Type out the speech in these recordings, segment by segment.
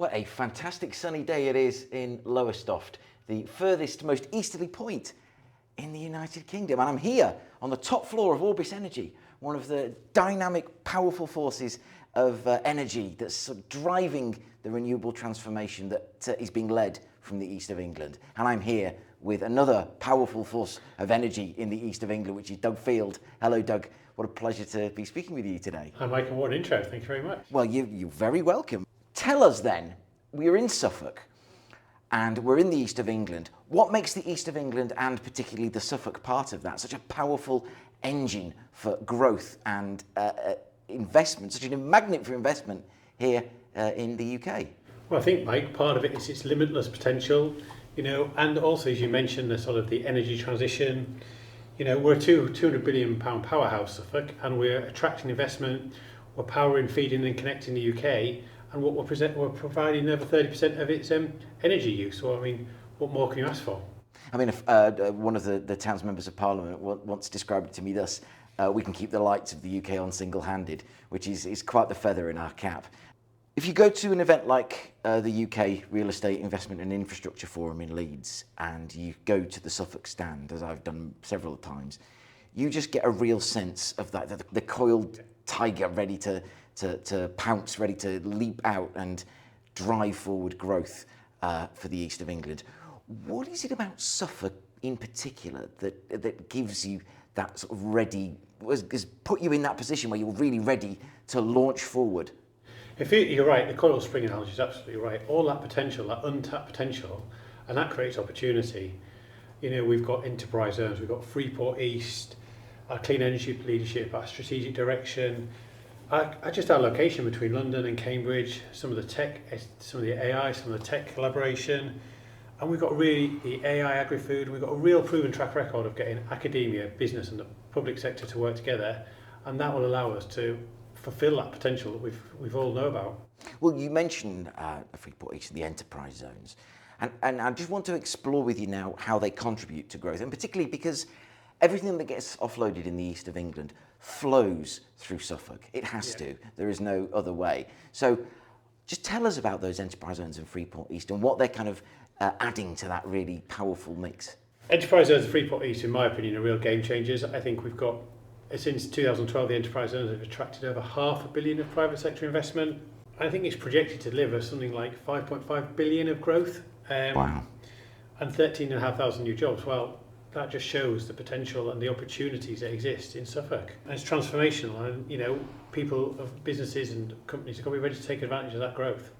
What a fantastic sunny day it is in Lowestoft, the furthest, most easterly point in the United Kingdom. And I'm here on the top floor of OBE Energy, one of the dynamic, powerful forces of energy that's sort of driving the renewable transformation that is being led from the east of England. And I'm here with another powerful force of energy in the east of England, which is Doug Field. Hello, Doug. What a pleasure to be speaking with you today. Hi, Michael. What an intro. Thank you very much. Well, you're very welcome. Tell us then, we're in Suffolk and we're in the east of England. What makes the east of England, and particularly the Suffolk part of that, such a powerful engine for growth and investment, such a magnet for investment here in the UK? Well, I think, Mike, part of it is its limitless potential, and also, as you mentioned, the sort of the energy transition. We're a £200 billion powerhouse, Suffolk, and we're attracting investment, we're powering, feeding and connecting the UK, and what we're providing over 30% of its energy use. So, what more can you ask for? One of the town's members of Parliament once described it to me thus: we can keep the lights of the UK on single-handed, which is quite the feather in our cap. If you go to an event like the UK Real Estate Investment and Infrastructure Forum in Leeds, and you go to the Suffolk stand, as I've done several times, you just get a real sense of that, the coiled tiger ready to pounce, ready to leap out and drive forward growth for the east of England. What is it about Suffolk in particular that gives you that sort of ready, has put you in that position where you're really ready to launch forward? You're right, the coil spring analogy is absolutely right. All that potential, that untapped potential, and that creates opportunity. We've got enterprise zones, we've got Freeport East, our clean energy leadership, our strategic direction, just our location between London and Cambridge, some of the tech, some of the AI, some of the tech collaboration, and we've got really the AI agri-food, and we've got a real proven track record of getting academia, business and the public sector to work together, and that will allow us to fulfil that potential that we've all know about. Well, you mentioned Freeport East and the enterprise zones, and I just want to explore with you now how they contribute to growth, and particularly because everything that gets offloaded in the east of England flows through Suffolk. It has to. There is no other way. So just tell us about those enterprise zones in Freeport East and what they're kind of adding to that really powerful mix. Enterprise zones in Freeport East, in my opinion, are real game changers. I think we've got, since 2012, the enterprise zones have attracted over £500 million of private sector investment. I think it's projected to deliver something like 5.5 billion of growth. Wow. And 13,500 new jobs. Well, that just shows the potential and the opportunities that exist in Suffolk. And it's transformational, and people, of businesses and companies are going to be ready to take advantage of that growth.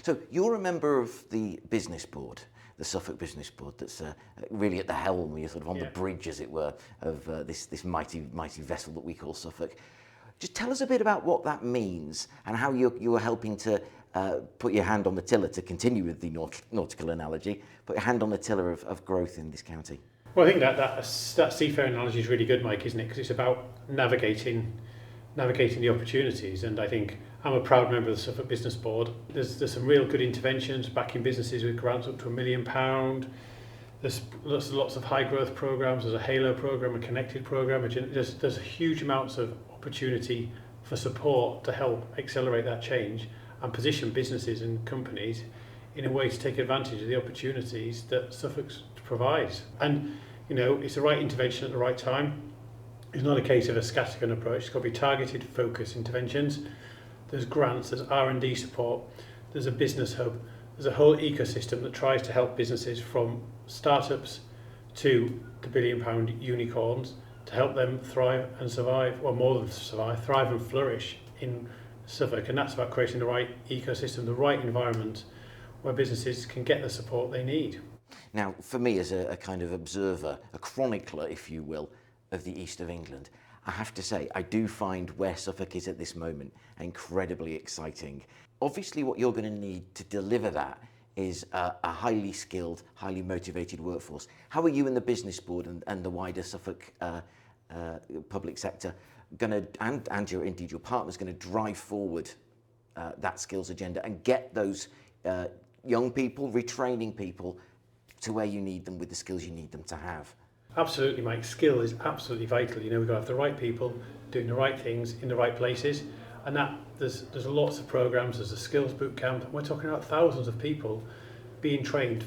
So you're a member of the business board, the Suffolk Business Board, that's really at the helm, you're sort of on the bridge, as it were, of this mighty vessel that we call Suffolk. Just tell us a bit about what that means and how you're helping to put your hand on the tiller, to continue with the nautical analogy, put your hand on the tiller of growth in this county. Well, I think that seafaring analogy is really good, Mike, isn't it? Because it's about navigating the opportunities, and I think I'm a proud member of the Suffolk Business Board. There's some real good interventions backing businesses with grants up to £1 million. There's lots of high growth programs. There's a Halo program, a Connected program. There's huge amounts of opportunity for support to help accelerate that change and position businesses and companies in a way to take advantage of the opportunities that Suffolk provides. And it's the right intervention at the right time. It's not a case of a scattergun approach. It's got to be targeted, focused interventions. There's grants, there's R&D support, there's a business hub, there's a whole ecosystem that tries to help businesses from startups to the billion-pound unicorns to help them thrive and survive, or more than survive, thrive and flourish in Suffolk. And that's about creating the right ecosystem, the right environment where businesses can get the support they need. Now, for me as a kind of observer, a chronicler, if you will, of the east of England, I have to say, I do find where Suffolk is at this moment incredibly exciting. Obviously, what you're going to need to deliver that is a highly skilled, highly motivated workforce. How are you and the business board and the wider Suffolk public sector going to, and your partners, going to drive forward that skills agenda and get those young people, retraining people to where you need them with the skills you need them to have? Absolutely, Mike. Skill is absolutely vital. We've got to have the right people doing the right things in the right places. And that there's lots of programs, there's a skills boot camp, and we're talking about thousands of people being trained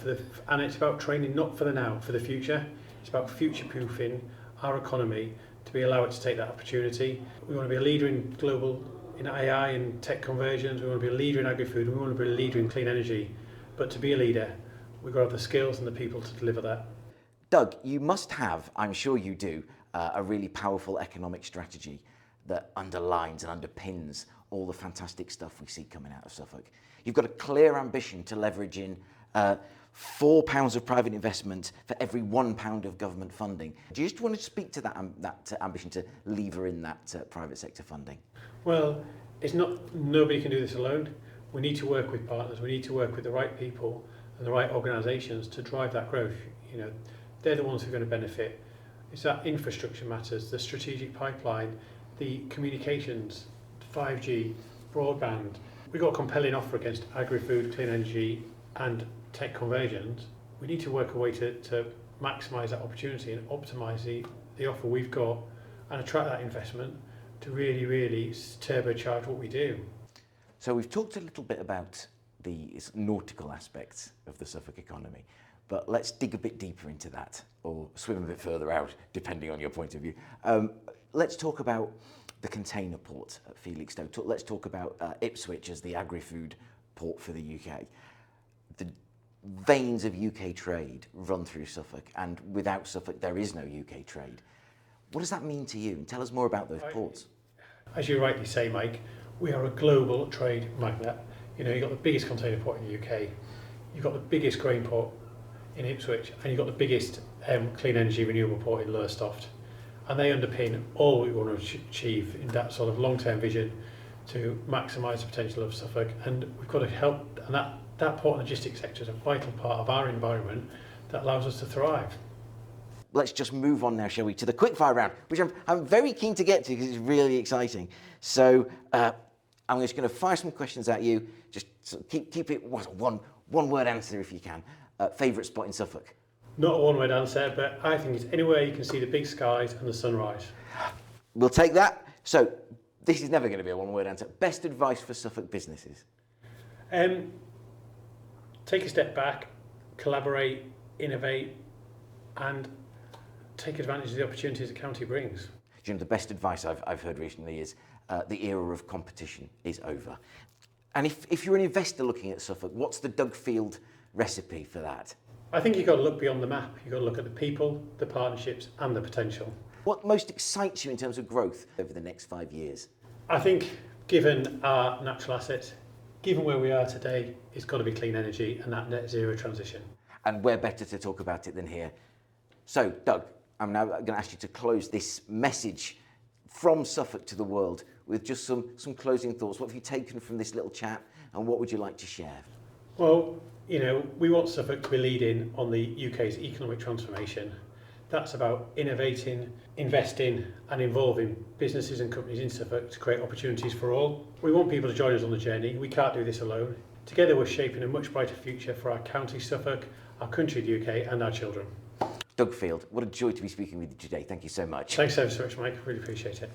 and it's about training not for the now, for the future. It's about future-proofing our economy to be allowed to take that opportunity. We want to be a leader in AI and tech conversions. We want to be a leader in agri-food. We want to be a leader in clean energy. But to be a leader, we've got to have the skills and the people to deliver that. Doug, you must have, I'm sure you do, a really powerful economic strategy that underlines and underpins all the fantastic stuff we see coming out of Suffolk. You've got a clear ambition to leverage in £4 of private investment for every £1 of government funding. Do you just want to speak to that ambition to lever in that private sector funding? Well, nobody can do this alone. We need to work with partners. We need to work with the right people and the right organisations to drive that growth. You know, they're the ones who are going to benefit. It's that infrastructure matters, the strategic pipeline, the communications, 5G, broadband. We've got a compelling offer against agri-food, clean energy and tech conversions. We need to work a way to maximise that opportunity and optimise the offer we've got and attract that investment to really, really turbocharge what we do. So we've talked a little bit about the nautical aspects of the Suffolk economy, but let's dig a bit deeper into that, or swim a bit further out, depending on your point of view. Let's talk about the container port at Felixstowe. Let's talk about Ipswich as the agri-food port for the UK. The veins of UK trade run through Suffolk, and without Suffolk there is no UK trade. What does that mean to you? And tell us more about those ports. As you rightly say, Mike, we are a global trade magnet. You know, you've got the biggest container port in the UK, you've got the biggest grain port in Ipswich, and you've got the biggest clean energy renewable port in Lowestoft. And they underpin all we want to achieve in that sort of long-term vision to maximise the potential of Suffolk. And we've got to help, and that port and logistics sector is a vital part of our environment that allows us to thrive. Let's just move on now, shall we, to the quickfire round, which I'm very keen to get to because it's really exciting. So I'm just going to fire some questions at you. Just keep it one word answer if you can. Favourite spot in Suffolk? Not a one-word answer, but I think it's anywhere you can see the big skies and the sunrise. We'll take that. So this is never going to be a one-word answer. Best advice for Suffolk businesses? Take a step back, collaborate, innovate, and take advantage of the opportunities the county brings. You know, the best advice I've heard recently is the era of competition is over. And if you're an investor looking at Suffolk, what's the Doug Field recipe for that? I think you've got to look beyond the map. You've got to look at the people, the partnerships and the potential. What most excites you in terms of growth over the next 5 years? I think given our natural assets, given where we are today, it's got to be clean energy and that net zero transition. And where better to talk about it than here. So, Doug, I'm now going to ask you to close this message from Suffolk to the world with just some closing thoughts. What have you taken from this little chat and what would you like to share? Well, you know, we want Suffolk to be leading on the UK's economic transformation. That's about innovating, investing and involving businesses and companies in Suffolk to create opportunities for all. We want people to join us on the journey. We can't do this alone. Together we're shaping a much brighter future for our county Suffolk, our country the UK and our children. Doug Field, what a joy to be speaking with you today. Thank you so much. Thanks so much, Mike. Really appreciate it.